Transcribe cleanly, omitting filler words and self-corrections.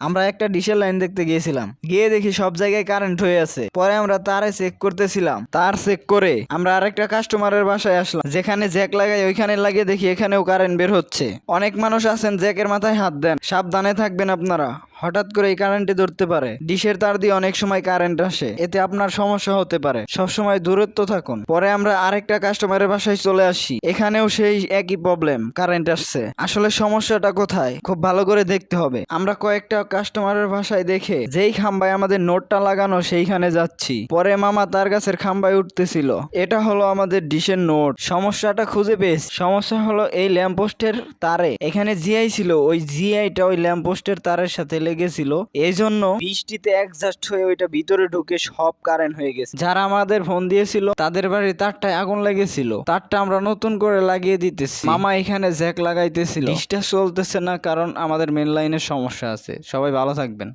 আমরা একটা ডিশের লাইন দেখতে গিয়েছিলাম, গিয়ে দেখি সব জায়গায় কারেন্ট হয়ে আছে। পরে আমরা তারে চেক করতেছিলাম, তার চেক করে আমরা আরেকটা কাস্টমারের বাসায় আসলাম, যেখানে জ্যাক লাগাই ওইখানে লাগিয়ে দেখি এখানেও কারেন্ট বের হচ্ছে। অনেক মানুষ আছেন জ্যাকের মাথায় হাত দেন, সাবধানে থাকবেন আপনারা, হঠাৎ করে এই কারেন্টে ধরতে পারে। ডিশের তার দিয়ে অনেক সময় কারেন্ট আসে, এতে আপনার সমস্যা হতে পারে, সবসময় দূরত্ব থাকুন। পরে আমরা আরেকটা কাস্টমারের বাসায় চলে আসি, এখানেও সেই একই প্রবলেম, কারেন্ট আসছে। আসলে সমস্যাটা কোথায় খুব ভালো করে দেখতে হবে। আমরা কয়েকটা কাস্টমারের বাসায় দেখে যেই খাম্বায় আমাদের নোটটা লাগানো সেইখানে যাচ্ছি, পরে মামা তার গাছের খাম্বায় উঠতেছিল। এটা হলো আমাদের ডিশের নোট। সমস্যাটা খুঁজে পেয়েছি, সমস্যা হলো এই ল্যাম্পপোস্টের তারে এখানে জিআই ছিল, ওই জিআইটা ওই ল্যাম্পপোস্টের তারের সাথে লেগেছিল, এই জন্য বৃষ্টিতে অ্যাডজাস্ট হয়ে ওইটা ভিতরে ঢুকে সব কারেন্ট হয়ে গেছে। যারা আমাদের ফোন দিয়েছিল তাদের বাড়ির তারটায় আগুন লেগেছিল, তারটা আমরা নতুন করে লাগিয়ে দিতেছি। মামা এখানে জ্যাক লাগাইতেছিল, ডিশটা চলতেছে না কারণ আমাদের মেন লাইনের সমস্যা আছে। সবাই ভালো থাকবেন।